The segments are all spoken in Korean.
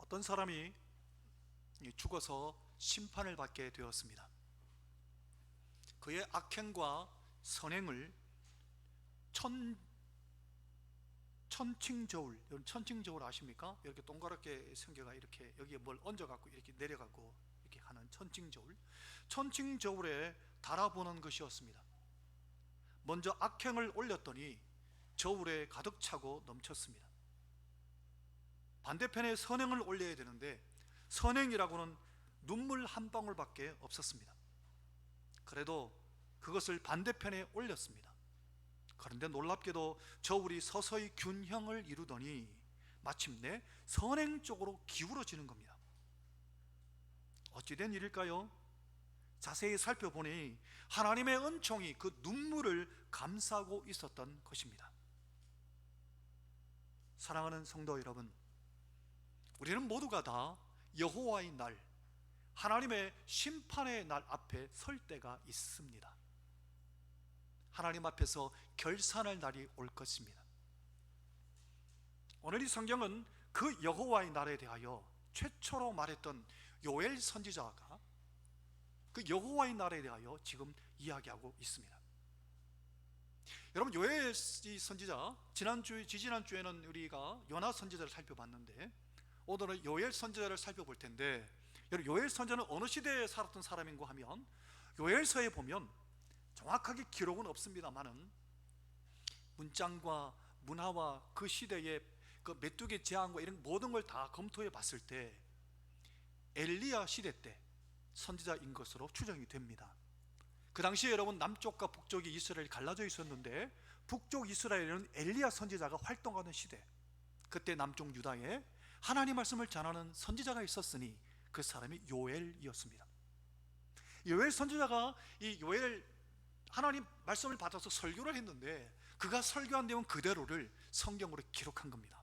어떤 사람이 죽어서 심판을 받게 되었습니다. 그의 악행과 선행을 천칭저울, 여러분 천칭저울 아십니까? 이렇게 동그랗게 성게가 이렇게 여기에 뭘 얹어갖고 이렇게 내려가고 이렇게 하는 천칭저울에 달아보는 것이었습니다. 먼저 악행을 올렸더니 저울에 가득 차고 넘쳤습니다. 반대편에 선행을 올려야 되는데 선행이라고는 눈물 한 방울밖에 없었습니다. 그래도 그것을 반대편에 올렸습니다. 그런데 놀랍게도 저울이 서서히 균형을 이루더니 마침내 선행 쪽으로 기울어지는 겁니다. 어찌된 일일까요? 자세히 살펴보니 하나님의 은총이 그 눈물을 감싸고 있었던 것입니다. 사랑하는 성도 여러분, 우리는 모두가 다 여호와의 날, 하나님의 심판의 날 앞에 설 때가 있습니다. 하나님 앞에서 결산할 날이 올 것입니다. 오늘 이 성경은 그 여호와의 날에 대하여 최초로 말했던 요엘 선지자가 그 여호와의 날에 대하여 지금 이야기하고 있습니다. 여러분, 요엘 선지자, 지지난주에는 우리가 요나 선지자를 살펴봤는데 오늘은 요엘 선지자를 살펴볼 텐데, 여러분, 요엘 선지자는 어느 시대에 살았던 사람인가 하면 요엘서에 보면 정확하게 기록은 없습니다만은 문장과 문화와 그 시대의 그 메뚜기 재앙과 이런 모든 걸 다 검토해 봤을 때 엘리야 시대 때 선지자인 것으로 추정이 됩니다. 그 당시에 여러분, 남쪽과 북쪽이 이스라엘이 갈라져 있었는데 북쪽 이스라엘에는 엘리야 선지자가 활동하는 시대, 그때 남쪽 유다에 하나님 말씀을 전하는 선지자가 있었으니 그 사람이 요엘이었습니다. 요엘 선지자가 이 요엘 하나님 말씀을 받아서 설교를 했는데 그가 설교한 내용 그대로를 성경으로 기록한 겁니다.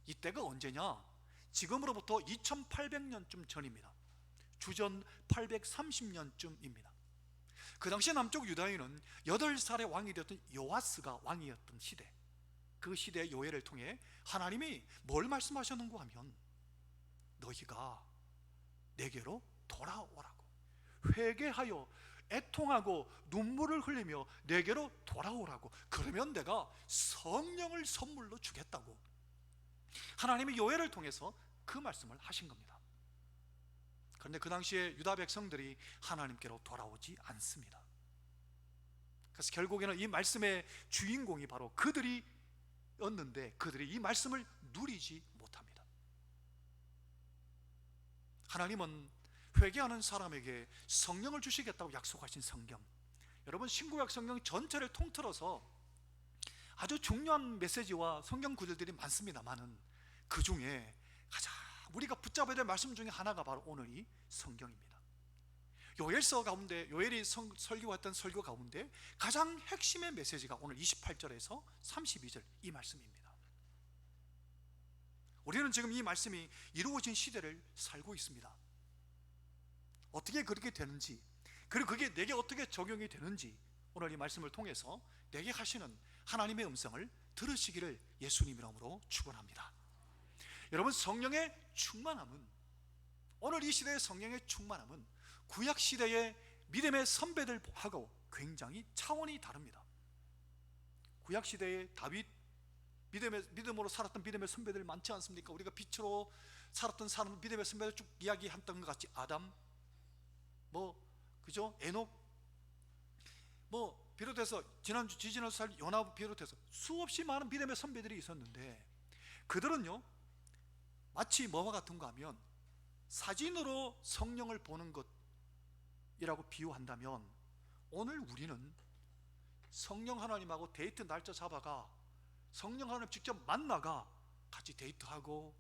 이때가 언제냐? 지금으로부터 2800년쯤 전입니다. 주전 830년쯤입니다. 그 당시 남쪽 유다인은 8살의 왕이 되었던 요아스가 왕이었던 시대, 그 시대의 요엘을 통해 하나님이 뭘 말씀하셨는가 하면 너희가 내게로 돌아오라고, 회개하여 애통하고 눈물을 흘리며 내게로 돌아오라고, 그러면 내가 성령을 선물로 주겠다고 하나님이 요엘을 통해서 그 말씀을 하신 겁니다. 그런데 그 당시에 유다 백성들이 하나님께로 돌아오지 않습니다. 그래서 결국에는 이 말씀의 주인공이 바로 그들이었는데 그들이 이 말씀을 누리지 못합니다. 하나님은 회개하는 사람에게 성령을 주시겠다고 약속하신 성경, 여러분, 신구약 성경 전체를 통틀어서 아주 중요한 메시지와 성경 구절들이 많습니다만은 그 중에 가장 우리가 붙잡아야 될 말씀 중에 하나가 바로 오늘 이 성경입니다. 요엘서 가운데, 요엘이 설교했던 설교 가운데 가장 핵심의 메시지가 오늘 28절에서 32절 이 말씀입니다. 우리는 지금 이 말씀이 이루어진 시대를 살고 있습니다. 어떻게 그렇게 되는지, 그리고 그게 내게 어떻게 적용이 되는지 오늘 이 말씀을 통해서 내게 하시는 하나님의 음성을 들으시기를 예수님 이름으로 축원합니다. 여러분, 성령의 충만함은, 오늘 이 시대의 성령의 충만함은 구약 시대의 믿음의 선배들하고 굉장히 차원이 다릅니다. 구약 시대의 다윗, 믿음으로 살았던 믿음의 선배들 많지 않습니까? 우리가 빛으로 살았던 사람, 믿음의 선배들 쭉 이야기했던 것 같이 아담, 그죠? 에녹, 비롯해서 지지난 살 요나 비롯해서 수없이 많은 믿음의 선배들이 있었는데 그들은요, 마치 뭐와 같은가 하면 사진으로 성령을 보는 것이라고 비유한다면 오늘 우리는 성령 하나님하고 데이트 날짜 잡아가 성령 하나님 직접 만나가 같이 데이트하고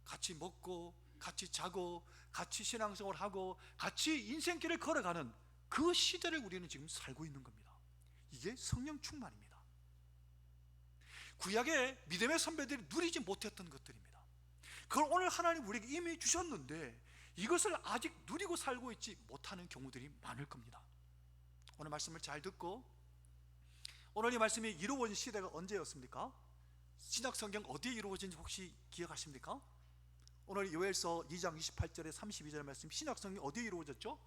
같이 먹고 같이 자고 같이 신앙생활을 하고 같이 인생길을 걸어가는 그 시대를 우리는 지금 살고 있는 겁니다. 이게 성령 충만입니다. 구약의 믿음의 선배들이 누리지 못했던 것들입니다. 그걸 오늘 하나님 우리에게 이미 주셨는데 이것을 아직 누리고 살고 있지 못하는 경우들이 많을 겁니다. 오늘 말씀을 잘 듣고, 오늘 이 말씀이 이루어진 시대가 언제였습니까? 신약 성경 어디에 이루어진지 혹시 기억하십니까? 오늘 요엘서 2장 28절에 32절의 말씀, 신약성경이 어디에 이루어졌죠?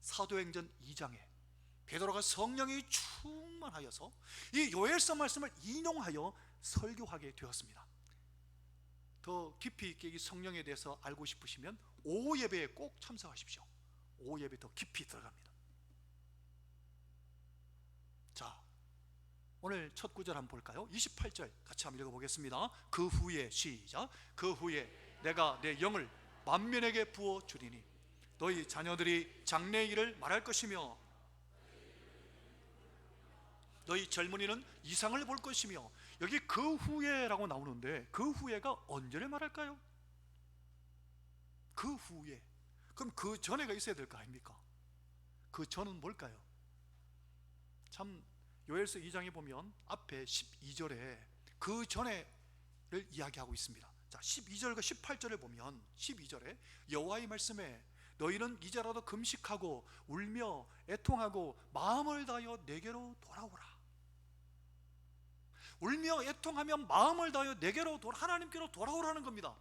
사도행전 2장에 베드로가 성령이 충만하여서 이 요엘서 말씀을 인용하여 설교하게 되었습니다. 더 깊이 있게 이 성령에 대해서 알고 싶으시면 오후 예배에 꼭 참석하십시오. 오후 예배 더 깊이 들어갑니다. 자, 오늘 첫 구절 한번 볼까요? 28절 같이 한번 읽어보겠습니다. 그 후에, 시작. 그 후에 내가 내 영을 만민에게 부어주리니 너희 자녀들이 장래의 일을 말할 것이며 너희 젊은이는 이상을 볼 것이며, 여기 그 후에라고 나오는데 그 후에가 언제를 말할까요? 그 후에, 그럼 그 전에가 있어야 될 거 아닙니까? 그 전은 뭘까요? 참 요엘서 2장에 보면 앞에 12절에 그 전에를 이야기하고 있습니다. 자, 12절과 18절을 보면 12절에 여호와의 말씀에 너희는 이제라도 금식하고 울며 애통하고 마음을 다하여 내게로 돌아오라. 울며 애통하며 마음을 다하여 내게로 하나님께로 돌아오라는 겁니다.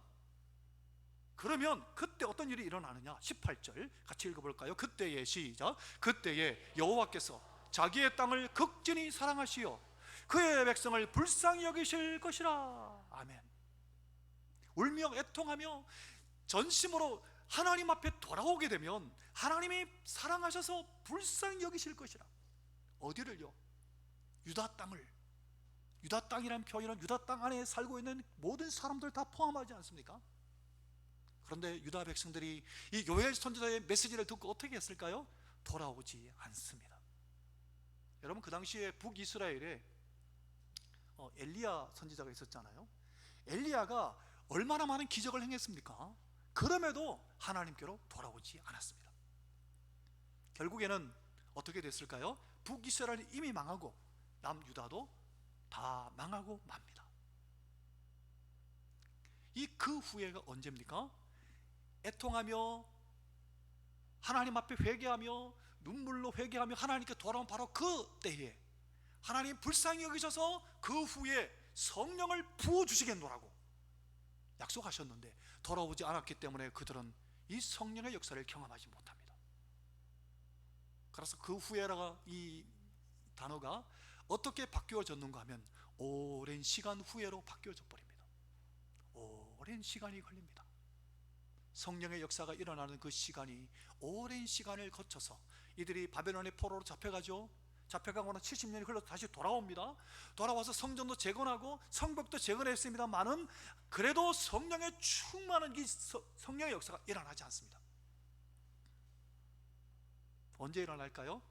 그러면 그때 어떤 일이 일어나느냐? 18절 같이 읽어볼까요? 그때에, 시작. 그때에 여호와께서 자기의 땅을 극진히 사랑하시어 그의 백성을 불쌍히 여기실 것이라. 아멘. 울며 애통하며 전심으로 하나님 앞에 돌아오게 되면 하나님이 사랑하셔서 불쌍히 여기실 것이라. 어디를요? 유다 땅을. 유다 땅이라는 표현은 유다 땅 안에 살고 있는 모든 사람들 다 포함하지 않습니까? 그런데 유다 백성들이 이 요엘 선지자의 메시지를 듣고 어떻게 했을까요? 돌아오지 않습니다. 여러분, 그 당시에 북이스라엘에 엘리야 선지자가 있었잖아요. 엘리야가 얼마나 많은 기적을 행했습니까? 그럼에도 하나님께로 돌아오지 않았습니다. 결국에는 어떻게 됐을까요? 북이스라엘이 이미 망하고 남유다도 다 망하고 맙니다. 이 그 후에가 언제입니까? 애통하며 하나님 앞에 회개하며 눈물로 회개하며 하나님께 돌아온 바로 그 때에 하나님 불쌍히 여기셔서 그 후에 성령을 부어주시겠노라고 약속하셨는데 돌아오지 않았기 때문에 그들은 이 성령의 역사를 경험하지 못합니다. 그래서 그 후에라가 이 단어가 어떻게 바뀌어졌는가 하면 오랜 시간 후에로 바뀌어져 버립니다. 오랜 시간이 걸립니다. 성령의 역사가 일어나는 그 시간이 오랜 시간을 거쳐서 이들이 바벨론의 포로로 잡혀가죠. 잡혀가고는 70년이 흘러서 다시 돌아옵니다. 돌아와서 성전도 재건하고 성벽도 재건했습니다만은 그래도 성령의 충만한 이 성령의 역사가 일어나지 않습니다. 언제 일어날까요?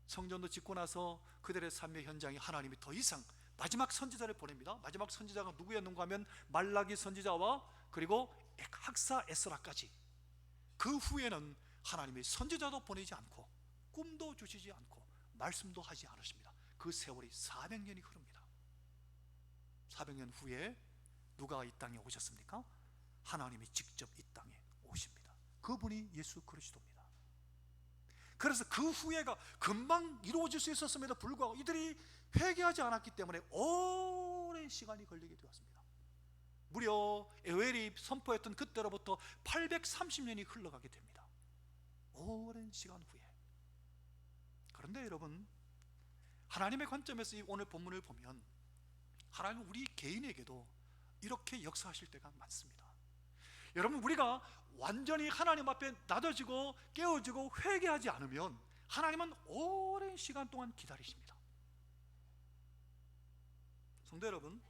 성전도 짓고 나서 그들의 삶의 현장에 하나님이 더 이상 마지막 선지자를 보냅니다. 마지막 선지자가 누구였는가 하면 말라기 선지자와 그리고 학사 에스라까지. 그 후에는 하나님이 선지자도 보내지 않고 꿈도 주시지 않고 말씀도 하지 않으십니다. 그 세월이 400년이 흐릅니다. 400년 후에 누가 이 땅에 오셨습니까? 하나님이 직접 이 땅에 오십니다. 그분이 예수 그리스도입니다. 그래서 그 후에가 금방 이루어질 수 있었음에도 불구하고 이들이 회개하지 않았기 때문에 오랜 시간이 걸리게 되었습니다. 무려 에웰이 선포했던 그때로부터 830년이 흘러가게 됩니다. 오랜 시간 후에. 그런데 여러분, 하나님의 관점에서 이 오늘 본문을 보면 하나님은 우리 개인에게도 이렇게 역사하실 때가 많습니다. 여러분, 우리가 완전히 하나님 앞에 낮아지고 깨어지고 회개하지 않으면 하나님은 오랜 시간 동안 기다리십니다. 성도 여러분,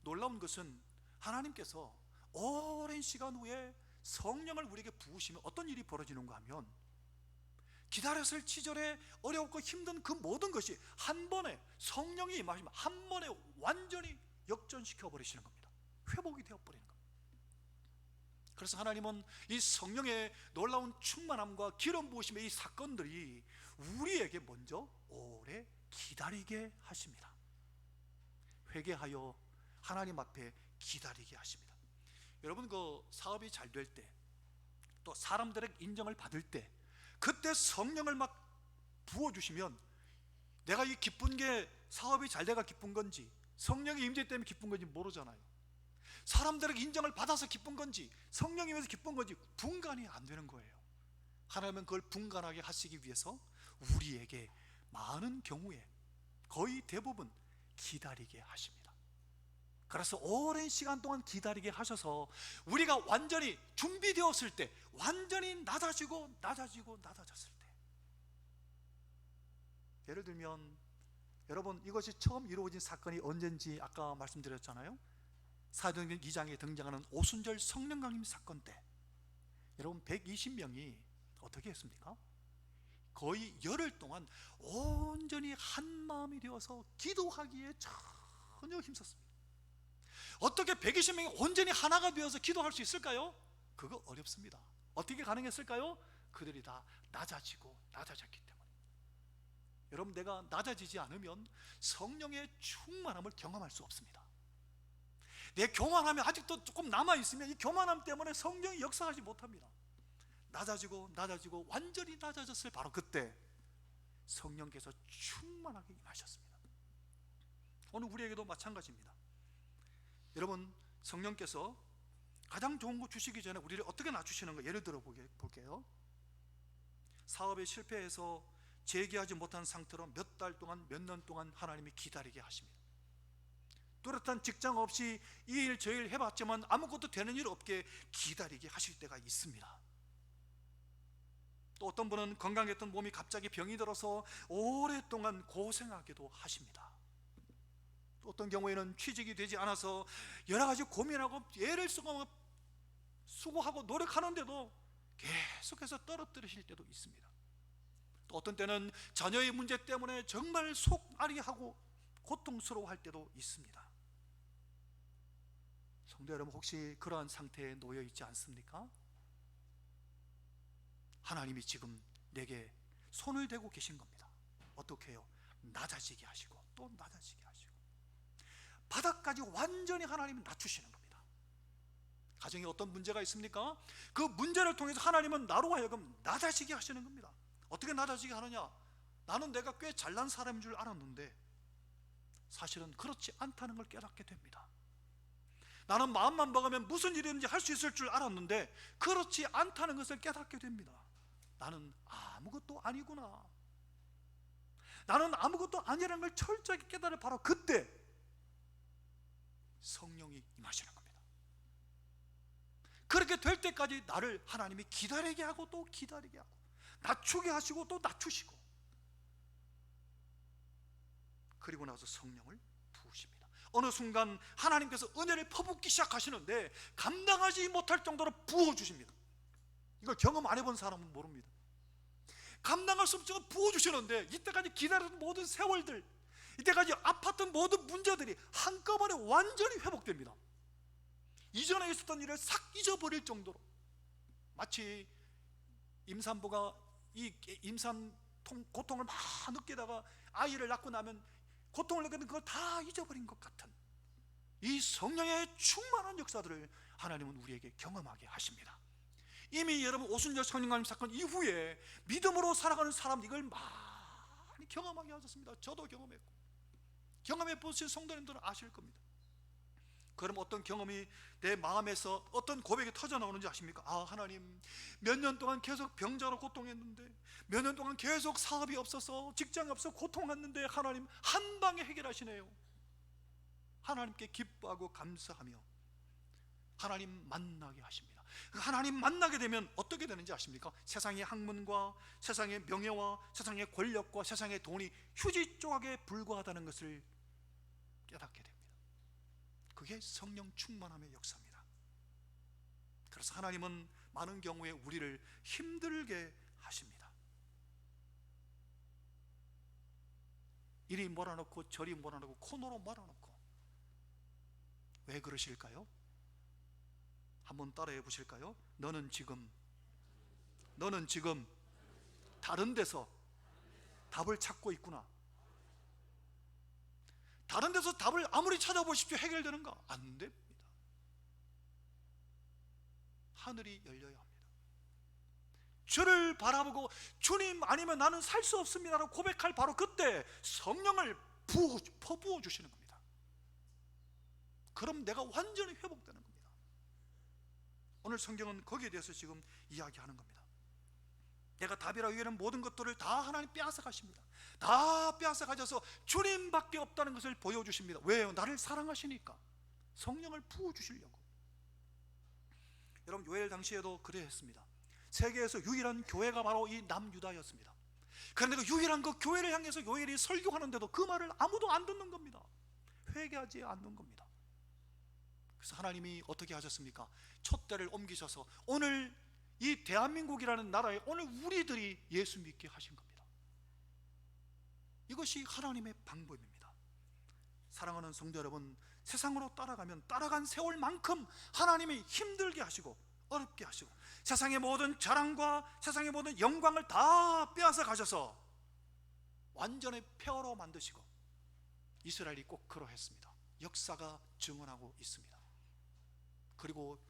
놀라운 것은 하나님께서 오랜 시간 후에 성령을 우리에게 부으시면 어떤 일이 벌어지는가 하면 기다렸을 시절에 어렵고 힘든 그 모든 것이 한 번에 성령이 임하시면 한 번에 완전히 역전시켜 버리시는 겁니다. 회복이 되어 버리는 겁니다. 그래서 하나님은 이 성령의 놀라운 충만함과 기름 부으심의 이 사건들이 우리에게 먼저 오래 기다리게 하십니다. 회개하여 하나님 앞에 기다리게 하십니다. 여러분, 그 사업이 잘 될 때, 또 사람들의 인정을 받을 때, 그때 성령을 막 부어주시면 내가 이 기쁜 게 사업이 잘 돼가 기쁜 건지 성령의 임재 때문에 기쁜 건지 모르잖아요. 사람들에게 인정을 받아서 기쁜 건지 성령이 위해서 기쁜 건지 분간이 안 되는 거예요. 하나님은 그걸 분간하게 하시기 위해서 우리에게 많은 경우에 거의 대부분 기다리게 하십니다. 그래서 오랜 시간 동안 기다리게 하셔서 우리가 완전히 준비되었을 때, 완전히 낮아졌을 때, 예를 들면 여러분, 이것이 처음 이루어진 사건이 언젠지 아까 말씀드렸잖아요. 사도행전 2장에 등장하는 오순절 성령 강림 사건 때 여러분 120명이 어떻게 했습니까? 거의 열흘 동안 온전히 한 마음이 되어서 기도하기에 전혀 힘썼습니다. 어떻게 120명이 온전히 하나가 되어서 기도할 수 있을까요? 그거 어렵습니다. 어떻게 가능했을까요? 그들이 다 낮아졌기 때문에. 여러분, 내가 낮아지지 않으면 성령의 충만함을 경험할 수 없습니다. 내 교만함이 아직도 조금 남아있으면 이 교만함 때문에 성령이 역사하지 못합니다. 낮아지고 완전히 낮아졌을 바로 그때 성령께서 충만하게 임하셨습니다. 오늘 우리에게도 마찬가지입니다. 여러분, 성령께서 가장 좋은 거 주시기 전에 우리를 어떻게 낮추시는 가 예를 들어 볼게요. 사업에 실패해서 재개하지 못한 상태로 몇 달 동안, 몇 년 동안 하나님이 기다리게 하십니다. 뚜렷한 직장 없이 이 일 저 일 해봤지만 아무것도 되는 일 없게 기다리게 하실 때가 있습니다. 또 어떤 분은 건강했던 몸이 갑자기 병이 들어서 오랫동안 고생하기도 하십니다. 또 어떤 경우에는 취직이 되지 않아서 여러 가지 고민하고 애를 쓰고 수고하고 노력하는데도 계속해서 떨어뜨리실 때도 있습니다. 또 어떤 때는 자녀의 문제 때문에 정말 속앓이하고 고통스러워할 때도 있습니다. 성도 여러분, 혹시 그러한 상태에 놓여 있지 않습니까? 하나님이 지금 내게 손을 대고 계신 겁니다. 어떻게 해요? 낮아지게 하시고 또 낮아지게 하시고 바닥까지 완전히 하나님이 낮추시는 겁니다. 가정에 어떤 문제가 있습니까? 그 문제를 통해서 하나님은 나로 하여금 낮아지게 하시는 겁니다. 어떻게 낮아지게 하느냐? 나는 내가 꽤 잘난 사람인 줄 알았는데 사실은 그렇지 않다는 걸 깨닫게 됩니다. 나는 마음만 먹으면 무슨 일이든지 할 수 있을 줄 알았는데 그렇지 않다는 것을 깨닫게 됩니다. 나는 아무것도 아니구나, 나는 아무것도 아니라는 걸 철저하게 깨달을 바로 그때 성령이 임하시는 겁니다. 그렇게 될 때까지 나를 하나님이 기다리게 하고 또 기다리게 하고 낮추게 하시고 또 낮추시고, 그리고 나서 성령을 부으십니다. 어느 순간 하나님께서 은혜를 퍼붓기 시작하시는데 감당하지 못할 정도로 부어주십니다. 이걸 경험 안 해본 사람은 모릅니다. 감당할 수 없이 부어주시는데 이때까지 기다렸던 모든 세월들, 이때까지 아팠던 모든 문제들이 한꺼번에 완전히 회복됩니다. 이전에 있었던 일을 싹 잊어버릴 정도로, 마치 임산부가 이 임산 고통을 막 느끼다가 아이를 낳고 나면 고통을 느끼는 그걸 다 잊어버린 것 같은 이 성령의 충만한 역사들을 하나님은 우리에게 경험하게 하십니다. 이미 여러분 오순절 성령님 사건 이후에 믿음으로 살아가는 사람 이걸 많이 경험하게 하셨습니다. 저도 경험했고 경험해 보신 성도님들은 아실 겁니다. 그럼 어떤 경험이 내 마음에서 어떤 고백이 터져 나오는지 아십니까? 하나님, 몇 년 동안 계속 병자로 고통했는데, 몇 년 동안 계속 사업이 없어서 직장이 없어서 고통했는데 하나님 한 방에 해결하시네요. 하나님께 기뻐하고 감사하며 하나님 만나게 하십니다. 하나님 만나게 되면 어떻게 되는지 아십니까? 세상의 학문과 세상의 명예와 세상의 권력과 세상의 돈이 휴지 조각에 불과하다는 것을 깨닫게 됩니다. 그게 성령 충만함의 역사입니다. 그래서 하나님은 많은 경우에 우리를 힘들게 하십니다. 이리 몰아넣고 저리 몰아넣고 코너로 몰아넣고. 왜 그러실까요? 한번 따라해 보실까요? 너는 지금 다른 데서 답을 찾고 있구나. 다른 데서 답을 아무리 찾아보십시오, 해결되는가? 안 됩니다. 하늘이 열려야 합니다. 주를 바라보고 주님 아니면 나는 살 수 없습니다라고 고백할 바로 그때 성령을 퍼부어 주시는 겁니다. 그럼 내가 완전히 회복되는 겁니다. 오늘 성경은 거기에 대해서 지금 이야기하는 겁니다. 내가 답이라 여기는 모든 것들을 다 하나님 빼앗아 가십니다. 다 빼앗아 가져서 주님밖에 없다는 것을 보여주십니다. 왜요? 나를 사랑하시니까. 성령을 부어주시려고. 여러분, 요엘 당시에도 그래 했습니다. 세계에서 유일한 교회가 바로 이 남유다였습니다. 그런데 그 유일한 그 교회를 향해서 요엘이 설교하는데도 그 말을 아무도 안 듣는 겁니다. 회개하지 않는 겁니다. 그래서 하나님이 어떻게 하셨습니까? 촛대를 옮기셔서 오늘 이 대한민국이라는 나라에 오늘 우리들이 예수 믿게 하신 겁니다. 이것이 하나님의 방법입니다. 사랑하는 성도 여러분, 세상으로 따라가면 따라간 세월만큼 하나님이 힘들게 하시고 어렵게 하시고 세상의 모든 자랑과 세상의 모든 영광을 다 빼앗아 가셔서 완전히 폐허로 만드시고, 이스라엘이 꼭 그러했습니다. 역사가 증언하고 있습니다. 그리고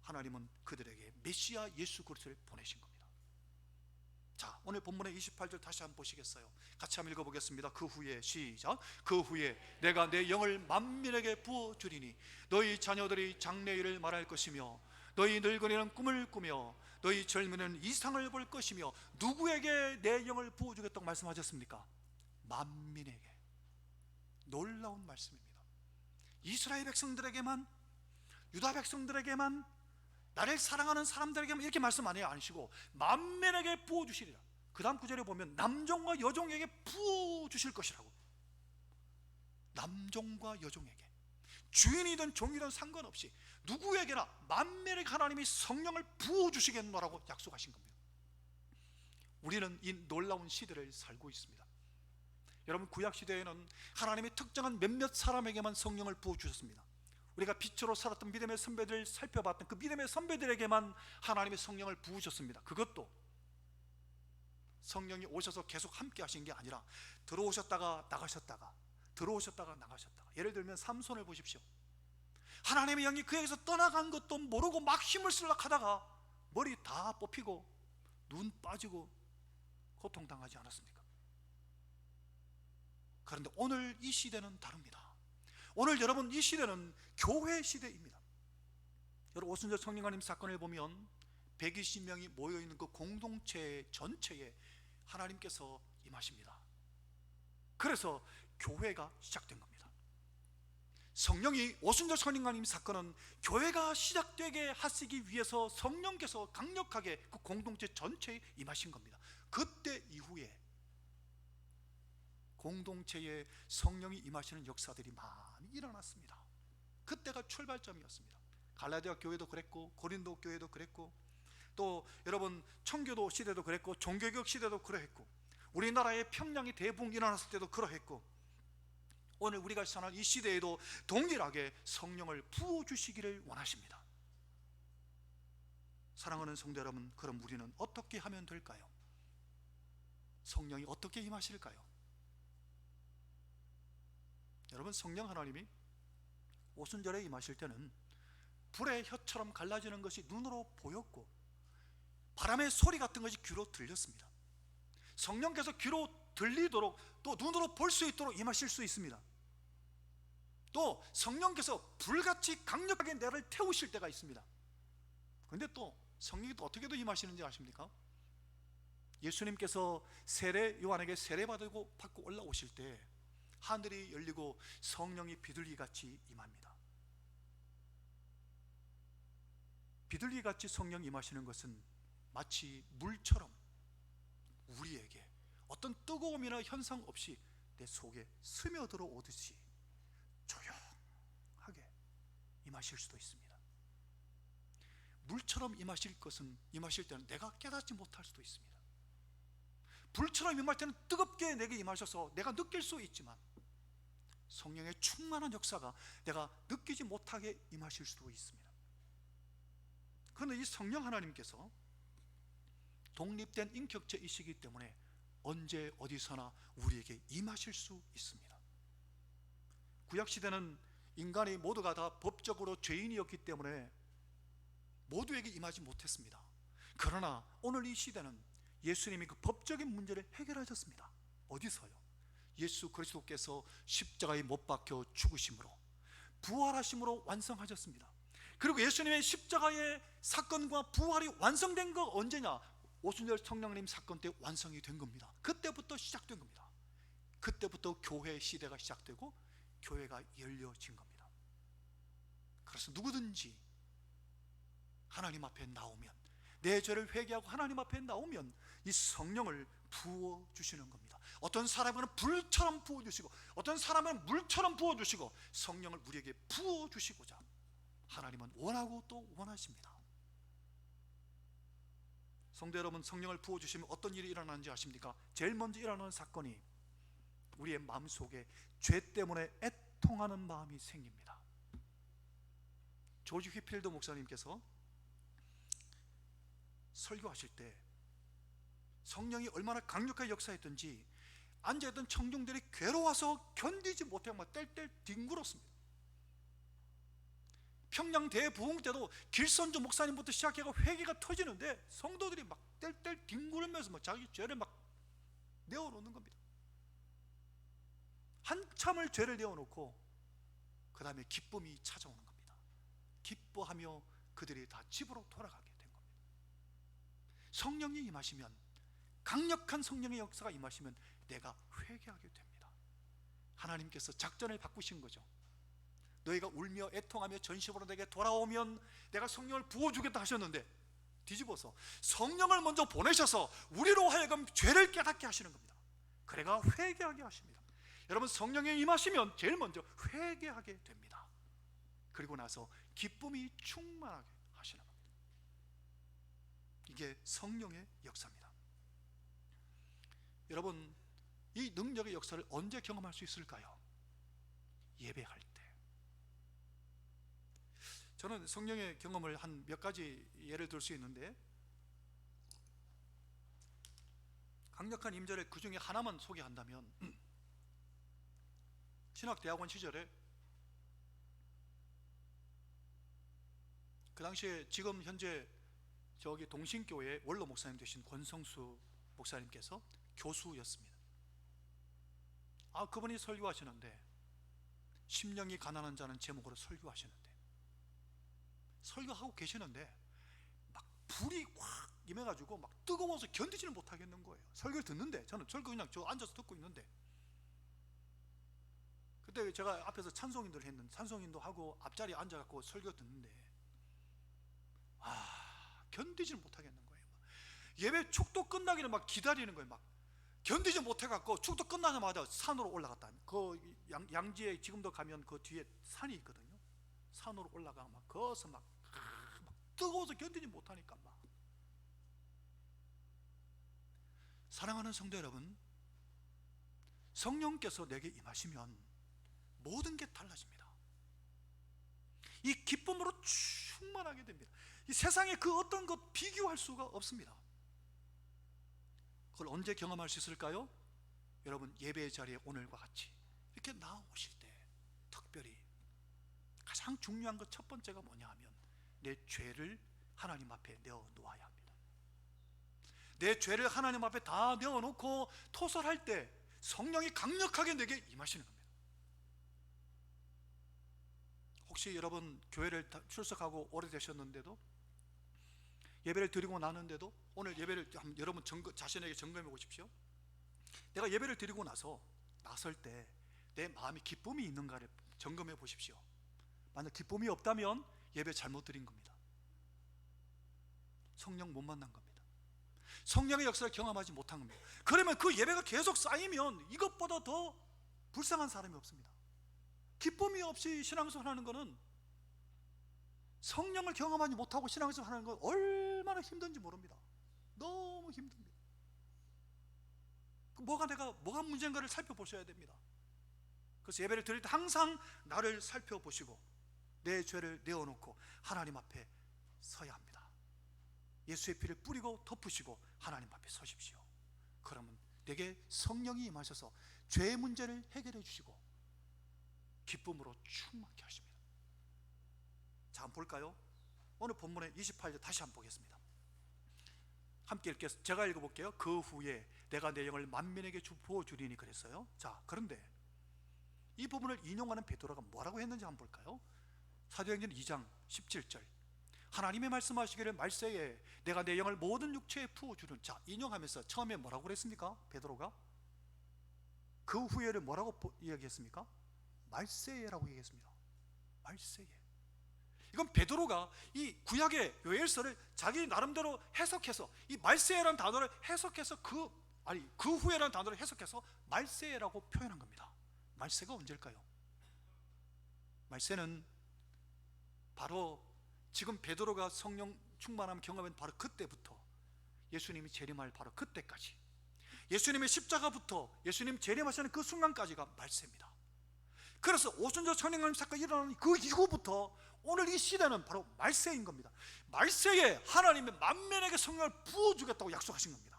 하나님은 그들에게 메시아 예수 그리스도를 보내신 겁니다. 자, 오늘 본문의 28절 다시 한번 보시겠어요? 같이 한번 읽어보겠습니다. 그 후에, 시작. 그 후에 내가 내 영을 만민에게 부어주리니 너희 자녀들이 장래일을 말할 것이며 너희 늙은이는 꿈을 꾸며 너희 젊은이는 이상을 볼 것이며. 누구에게 내 영을 부어주겠다고 말씀하셨습니까? 만민에게. 놀라운 말씀입니다. 이스라엘 백성들에게만, 유다 백성들에게만, 나를 사랑하는 사람들에게만 이렇게 말씀 안 해요. 아니시고 만민에게 부어주시리라. 그 다음 구절에 보면 남종과 여종에게 부어주실 것이라고. 남종과 여종에게, 주인이든 종이든 상관없이 누구에게나 만민에게 하나님이 성령을 부어주시겠노라고 약속하신 겁니다. 우리는 이 놀라운 시대를 살고 있습니다. 여러분, 구약시대에는 하나님이 특정한 몇몇 사람에게만 성령을 부어주셨습니다. 우리가 빛으로 살았던 믿음의 선배들 살펴봤던 그 믿음의 선배들에게만 하나님의 성령을 부으셨습니다. 그것도 성령이 오셔서 계속 함께 하신 게 아니라 들어오셨다가 나가셨다가 들어오셨다가 나가셨다가. 예를 들면 삼손을 보십시오. 하나님의 영이 그에게서 떠나간 것도 모르고 막 힘을 쓰려고 하다가 머리 다 뽑히고 눈 빠지고 고통당하지 않았습니까? 그런데 오늘 이 시대는 다릅니다. 오늘 여러분, 이 시대는 교회 시대입니다. 여러분, 오순절 성령님 사건을 보면 120명이 모여있는 그 공동체 전체에 하나님께서 임하십니다. 그래서 교회가 시작된 겁니다. 성령이, 오순절 성령님 사건은 교회가 시작되게 하시기 위해서 성령께서 강력하게 그 공동체 전체에 임하신 겁니다. 그때 이후에 공동체에 성령이 임하시는 역사들이 많이 일어났습니다. 그때가 출발점이었습니다. 갈라디아 교회도 그랬고 고린도 교회도 그랬고 또 여러분 청교도 시대도 그랬고 종교개혁 시대도 그러했고 우리나라의 평양이 대붕 일어났을 때도 그러했고 오늘 우리가 사는 이 시대에도 동일하게 성령을 부어주시기를 원하십니다. 사랑하는 성도 여러분, 그럼 우리는 어떻게 하면 될까요? 성령이 어떻게 임하실까요? 여러분, 성령 하나님이 오순절에 임하실 때는 불의 혀처럼 갈라지는 것이 눈으로 보였고 바람의 소리 같은 것이 귀로 들렸습니다. 성령께서 귀로 들리도록 또 눈으로 볼 수 있도록 임하실 수 있습니다. 또 성령께서 불같이 강력하게 나를 태우실 때가 있습니다. 그런데 또 성령이 또 어떻게도 임하시는지 아십니까? 예수님께서 요한에게 세례받고 올라오실 때 하늘이 열리고 성령이 비둘기같이 임합니다. 비둘기같이 성령 임하시는 것은 마치 물처럼 우리에게 어떤 뜨거움이나 현상 없이 내 속에 스며들어 오듯이 조용하게 임하실 수도 있습니다. 물처럼 임하실 때는 내가 깨닫지 못할 수도 있습니다. 불처럼 임할 때는 뜨겁게 내게 임하셔서 내가 느낄 수 있지만 성령의 충만한 역사가 내가 느끼지 못하게 임하실 수도 있습니다. 그런데 이 성령 하나님께서 독립된 인격체이시기 때문에 언제 어디서나 우리에게 임하실 수 있습니다. 구약시대는 인간이 모두가 다 법적으로 죄인이었기 때문에 모두에게 임하지 못했습니다. 그러나 오늘 이 시대는 예수님이 그 법적인 문제를 해결하셨습니다. 어디서요? 예수 그리스도께서 십자가에 못 박혀 죽으심으로 부활하심으로 완성하셨습니다. 그리고 예수님의 십자가의 사건과 부활이 완성된 거 언제냐? 오순절 성령님 사건 때 완성이 된 겁니다. 그때부터 시작된 겁니다. 그때부터 교회 시대가 시작되고 교회가 열려진 겁니다. 그래서 누구든지 하나님 앞에 나오면, 내 죄를 회개하고 하나님 앞에 나오면 이 성령을 부어주시는 겁니다. 어떤 사람은 불처럼 부어주시고 어떤 사람은 물처럼 부어주시고 성령을 우리에게 부어주시고자 하나님은 원하고 또 원하십니다. 성도 여러분, 성령을 부어주시면 어떤 일이 일어나는지 아십니까? 제일 먼저 일어나는 사건이 우리의 마음속에 죄 때문에 애통하는 마음이 생깁니다. 조지 휘필드 목사님께서 설교하실 때 성령이 얼마나 강력하게 역사했던지 앉아있던 청중들이 괴로워서 견디지 못하고 막 뗄뗄 뒹굴었습니다. 평양 대부흥 때도 길선조 목사님부터 시작해서 회개가 터지는데 성도들이 막 뗄뗄 뒹굴면서 막 자기 죄를 막 내어놓는 겁니다. 한참을 죄를 내어놓고 그 다음에 기쁨이 찾아오는 겁니다. 기뻐하며 그들이 다 집으로 돌아가게 된 겁니다. 성령이 임하시면, 강력한 성령의 역사가 임하시면 내가 회개하게 됩니다. 하나님께서 작전을 바꾸신 거죠. 너희가 울며 애통하며 전심으로 내게 돌아오면 내가 성령을 부어주겠다 하셨는데 뒤집어서 성령을 먼저 보내셔서 우리로 하여금 죄를 깨닫게 하시는 겁니다. 그래가 회개하게 하십니다. 여러분, 성령에 임하시면 제일 먼저 회개하게 됩니다. 그리고 나서 기쁨이 충만하게 하시는 겁니다. 이게 성령의 역사입니다. 여러분, 이 능력의 역사를 언제 경험할 수 있을까요? 예배할 때. 저는 성령의 경험을 한 몇 가지 예를 들 수 있는데, 강력한 임재를 그 중에 하나만 소개한다면, 신학대학원 시절에 그 당시에 지금 현재 저기 동신교회 원로 목사님 되신 권성수 목사님께서 교수였습니다. 그분이 설교하시는데, 심령이 가난한 자는 제목으로 설교하시는데, 설교하고 계시는데 막 불이 확 임해가지고 막 뜨거워서 견디지를 못하겠는 거예요. 설교를 듣는데, 저는 설교 그냥 저 앉아서 듣고 있는데, 그때 제가 앞에서 찬송인도를 했는데, 찬송인도 하고 앞자리에 앉아갖고 설교 듣는데 견디지를 못하겠는 거예요. 예배 축도 끝나기를 막 기다리는 거예요. 막 견디지 못해갖고 축도 끝나자마자 산으로 올라갔다. 그 양지에 지금도 가면 그 뒤에 산이 있거든요. 산으로 올라가 막 거기서 막 뜨거워서 견디지 못하니까 막. 사랑하는 성도 여러분, 성령께서 내게 임하시면 모든 게 달라집니다. 이 기쁨으로 충만하게 됩니다. 이 세상에 그 어떤 것 비교할 수가 없습니다. 그걸 언제 경험할 수 있을까요? 여러분, 예배의 자리에 오늘과 같이 이렇게 나오실 때 특별히 가장 중요한 것 첫 번째가 뭐냐 하면, 내 죄를 하나님 앞에 내어놓아야 합니다. 내 죄를 하나님 앞에 다 내어놓고 토설할 때 성령이 강력하게 내게 임하시는 겁니다. 혹시 여러분 교회를 출석하고 오래되셨는데도, 예배를 드리고 나는데도, 오늘 예배를 여러분 자신에게 점검해 보십시오. 내가 예배를 드리고 나설 때 내 마음에 기쁨이 있는가를 점검해 보십시오. 만약 기쁨이 없다면 예배 잘못 드린 겁니다. 성령 못 만난 겁니다. 성령의 역사를 경험하지 못한 겁니다. 그러면 그 예배가 계속 쌓이면 이것보다 더 불쌍한 사람이 없습니다. 기쁨이 없이 신앙생활 하는 것은, 성령을 경험하지 못하고 신앙생활 하는 건 얼마나 힘든지 모릅니다. 너무 힘듭니다. 뭐가 문제인가를 살펴보셔야 됩니다. 그래서 예배를 드릴 때 항상 나를 살펴보시고 내 죄를 내어놓고 하나님 앞에 서야 합니다. 예수의 피를 뿌리고 덮으시고 하나님 앞에 서십시오. 그러면 내게 성령이 임하셔서 죄의 문제를 해결해 주시고 기쁨으로 충만케 하십니다. 자, 한번 볼까요? 오늘 본문의 28절 다시 한번 보겠습니다. 함께 읽겠습니다. 제가 읽어볼게요. 그 후에 내가 내 영을 만민에게 부어주리니 그랬어요. 자, 그런데 이 부분을 인용하는 베드로가 뭐라고 했는지 한번 볼까요? 사도행전 2장 17절, 하나님의 말씀하시기를 말세에 내가 내 영을 모든 육체에 부어주는. 자, 인용하면서 처음에 뭐라고 그랬습니까? 베드로가 그 후에를 뭐라고 이야기했습니까? 말세에라고 얘기했습니다. 말세에. 이건 베드로가 이 구약의 요엘서를 자기 나름대로 해석해서 이 말세에라는 단어를 해석해서 그 후에라는 단어를 해석해서 말세라고 표현한 겁니다. 말세가 언제일까요? 말세는 바로 지금 베드로가 성령 충만함 경험한 바로 그때부터, 예수님이 재림할 바로 그때까지, 예수님의 십자가부터 예수님 재림하시는 그 순간까지가 말세입니다. 그래서 오순절 천행하님 사건이 일어나는 그 이후부터 오늘 이 시대는 바로 말세인 겁니다. 말세에 하나님의 만민에게 성령을 부어주겠다고 약속하신 겁니다.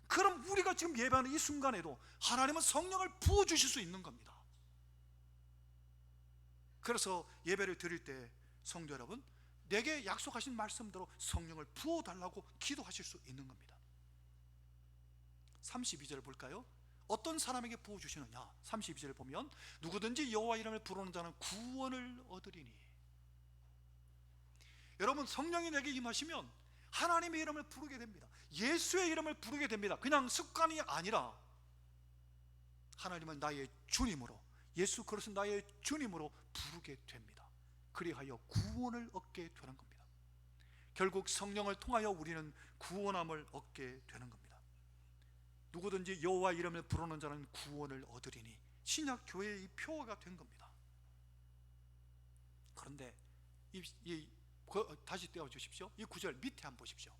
그럼 우리가 지금 예배하는 이 순간에도 하나님은 성령을 부어주실 수 있는 겁니다. 그래서 예배를 드릴 때 성도 여러분, 내게 약속하신 말씀대로 성령을 부어달라고 기도하실 수 있는 겁니다. 32절 볼까요? 어떤 사람에게 부어주시느냐? 32절을 보면 누구든지 여호와 이름을 부르는 자는 구원을 얻으리니. 여러분, 성령이 내게 임하시면 하나님의 이름을 부르게 됩니다. 예수의 이름을 부르게 됩니다. 그냥 습관이 아니라 하나님은 나의 주님으로, 예수 그리스도 나의 주님으로 부르게 됩니다. 그리하여 구원을 얻게 되는 겁니다. 결국 성령을 통하여 우리는 구원함을 얻게 되는 겁니다. 누구든지 여호와 이름을 부르는 자는 구원을 얻으리니, 신약 교회의 표어가 된 겁니다. 그런데 다시 떼어 주십시오. 이 구절 밑에 한번 보십시오.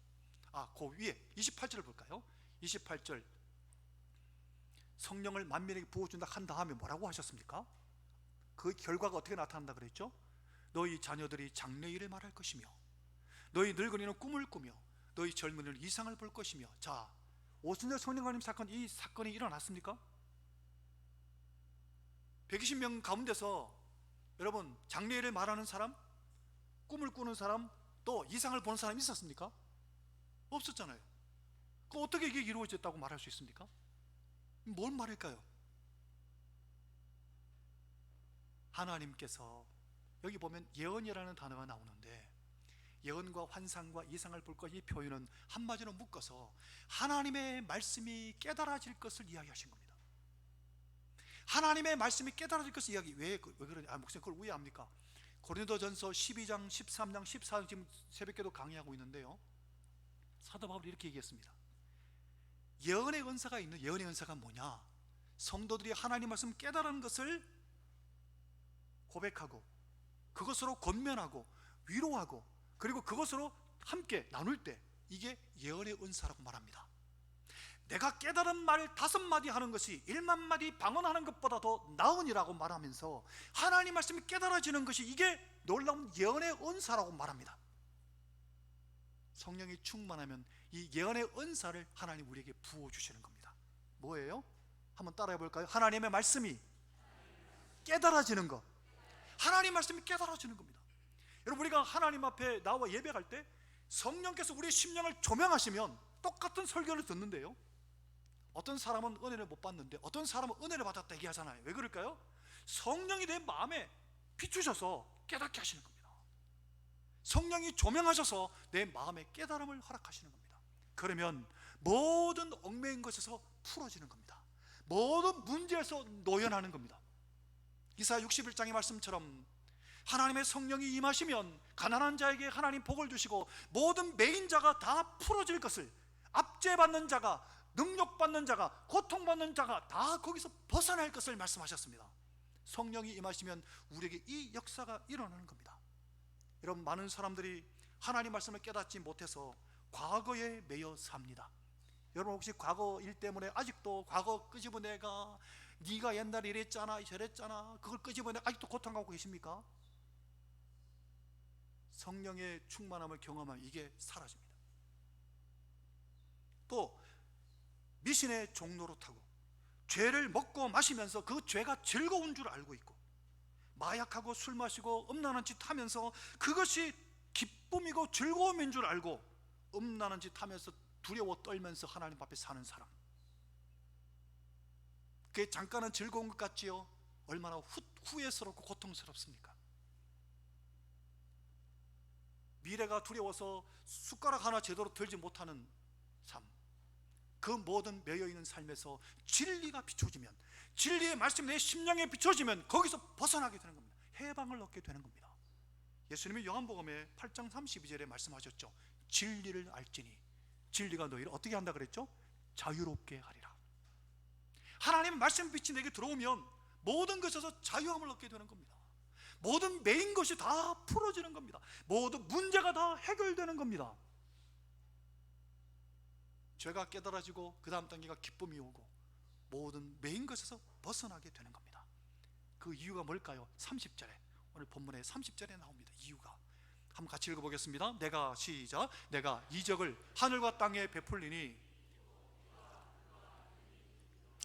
그 위에 28절을 볼까요? 28절, 성령을 만민에게 부어준다 한 다음에 뭐라고 하셨습니까? 그 결과가 어떻게 나타난다 그랬죠? 너희 자녀들이 장래일을 말할 것이며 너희 늙은이는 꿈을 꾸며 너희 젊은이는 이상을 볼 것이며. 자, 오순절 성령하나님 사건, 이 사건이 일어났습니까? 120명 가운데서 여러분, 장래일을 말하는 사람, 꿈을 꾸는 사람, 또 이상을 보는 사람이 있었습니까? 없었잖아요. 그 어떻게 이게 이루어졌다고 말할 수 있습니까? 뭘 말할까요? 하나님께서, 여기 보면 예언이라는 단어가 나오는데, 예언과 환상과 이상을 볼 것, 이 표현은 한마디로 묶어서 하나님의 말씀이 깨달아질 것을 이야기하신 겁니다. 하나님의 말씀이 깨달아질 것을 이야기. 왜 그러냐? 목사님 그걸 왜 압니까? 고린도전서 12장, 13장, 14장 지금 새벽기도 강의하고 있는데요, 사도 바울이 이렇게 얘기했습니다. 예언의 은사가 있는, 예언의 은사가 뭐냐? 성도들이 하나님 말씀 깨달은 것을 고백하고 그것으로 권면하고 위로하고 그리고 그것으로 함께 나눌 때, 이게 예언의 은사라고 말합니다. 내가 깨달은 말 5마디 하는 것이 1만 마디 방언하는 것보다 더 나으니라고 말하면서 하나님 말씀이 깨달아지는 것이, 이게 놀라운 예언의 은사라고 말합니다. 성령이 충만하면 이 예언의 은사를 하나님 우리에게 부어주시는 겁니다. 뭐예요? 한번 따라해 볼까요? 하나님의 말씀이 깨달아지는 것. 하나님 말씀이 깨달아지는 겁니다. 여러분, 우리가 하나님 앞에 나와 예배할 때 성령께서 우리의 심령을 조명하시면 똑같은 설교를 듣는데요, 어떤 사람은 은혜를 못 받는데 어떤 사람은 은혜를 받았다 얘기하잖아요. 왜 그럴까요? 성령이 내 마음에 비추셔서 깨닫게 하시는 겁니다. 성령이 조명하셔서 내 마음에 깨달음을 허락하시는 겁니다. 그러면 모든 얽매인 것에서 풀어지는 겁니다. 모든 문제에서 노연하는 겁니다. 이사야 61장의 말씀처럼 하나님의 성령이 임하시면 가난한 자에게 하나님 복을 주시고 모든 매인 자가 다 풀어질 것을, 압제받는 자가, 능력받는 자가, 고통받는 자가 다 거기서 벗어날 것을 말씀하셨습니다. 성령이 임하시면 우리에게 이 역사가 일어나는 겁니다. 여러분, 많은 사람들이 하나님 말씀을 깨닫지 못해서 과거에 매여 삽니다. 여러분, 혹시 과거 일 때문에 아직도 과거 끄집어내가, 네가 옛날에 이랬잖아 저랬잖아, 그걸 끄집어내 아직도 고통하고 계십니까? 성령의 충만함을 경험하면 이게 사라집니다. 또 미신의 종로로 타고 죄를 먹고 마시면서 그 죄가 즐거운 줄 알고 있고, 마약하고 술 마시고 음란한 짓 하면서 그것이 기쁨이고 즐거움인 줄 알고 음란한 짓 하면서 두려워 떨면서 하나님 앞에 사는 사람, 그게 잠깐은 즐거운 것 같지요? 얼마나 후회스럽고 고통스럽습니까? 미래가 두려워서 숟가락 하나 제대로 들지 못하는 삶, 그 모든 매여있는 삶에서 진리가 비춰지면, 진리의 말씀이 내 심령에 비춰지면 거기서 벗어나게 되는 겁니다. 해방을 얻게 되는 겁니다. 예수님이 요한복음의 8장 32절에 말씀하셨죠. 진리를 알지니 진리가 너희를 어떻게 한다 그랬죠? 자유롭게 하리라. 하나님의 말씀 빛이 내게 들어오면 모든 것에서 자유함을 얻게 되는 겁니다. 모든 매인 것이 다 풀어지는 겁니다. 모든 문제가 다 해결되는 겁니다. 죄가 깨달아지고 그 다음 단계가 기쁨이 오고 모든 매인 것에서 벗어나게 되는 겁니다. 그 이유가 뭘까요? 30절에, 오늘 본문의 30절에 나옵니다. 이유가 한번 같이 읽어보겠습니다. 내가, 시작, 내가 이적을 하늘과 땅에 베풀리니.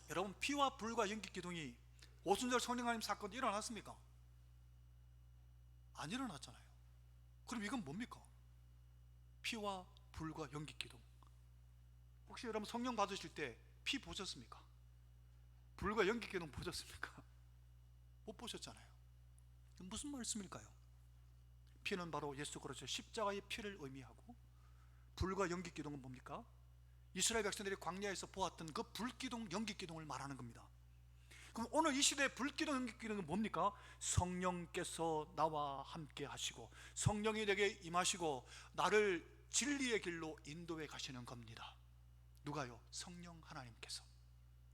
여러분, 피와 불과 연기 기둥이 오순절 성령 하나님 사건이 일어났습니까? 안 일어났잖아요. 그럼 이건 뭡니까? 피와 불과 연기 기둥. 혹시 여러분 성령 받으실 때 피 보셨습니까? 불과 연기 기둥 보셨습니까? 못 보셨잖아요. 무슨 말씀일까요? 피는 바로 예수 그리스도의 십자가의 피를 의미하고, 불과 연기 기둥은 뭡니까? 이스라엘 백성들이 광야에서 보았던 그 불기둥, 연기 기둥을 말하는 겁니다. 그럼 오늘 이 시대의 불기둥, 연기 기둥은 뭡니까? 성령께서 나와 함께 하시고 성령이 내게 임하시고 나를 진리의 길로 인도해 가시는 겁니다. 누가요? 성령 하나님께서.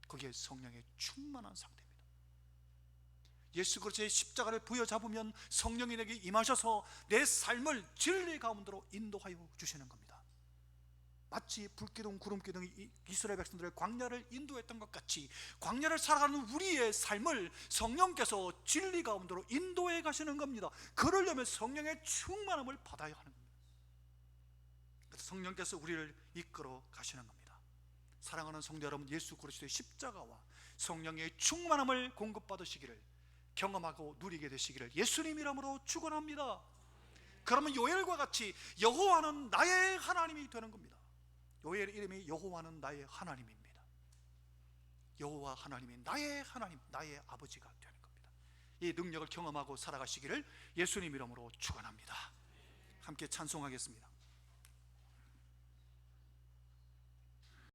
그게 성령의 충만한 상태입니다. 예수 그리스도의 십자가를 부여잡으면 성령이 내게 임하셔서 내 삶을 진리 가운데로 인도하여 주시는 겁니다. 마치 불기둥, 구름기둥이 이스라엘 백성들의 광야를 인도했던 것 같이 광야를 살아가는 우리의 삶을 성령께서 진리 가운데로 인도해 가시는 겁니다. 그러려면 성령의 충만함을 받아야 하는 겁니다. 그래서 성령께서 우리를 이끌어 가시는 겁니다. 사랑하는 성도 여러분, 예수 그리스도의 십자가와 성령의 충만함을 공급받으시기를, 경험하고 누리게 되시기를 예수님 이름으로 축원합니다. 그러면 요엘과 같이 여호와는 나의 하나님이 되는 겁니다. 요엘 이름이 여호와는 나의 하나님입니다. 여호와 하나님이 나의 하나님, 나의 아버지가 되는 겁니다. 이 능력을 경험하고 살아가시기를 예수님 이름으로 축원합니다. 함께 찬송하겠습니다.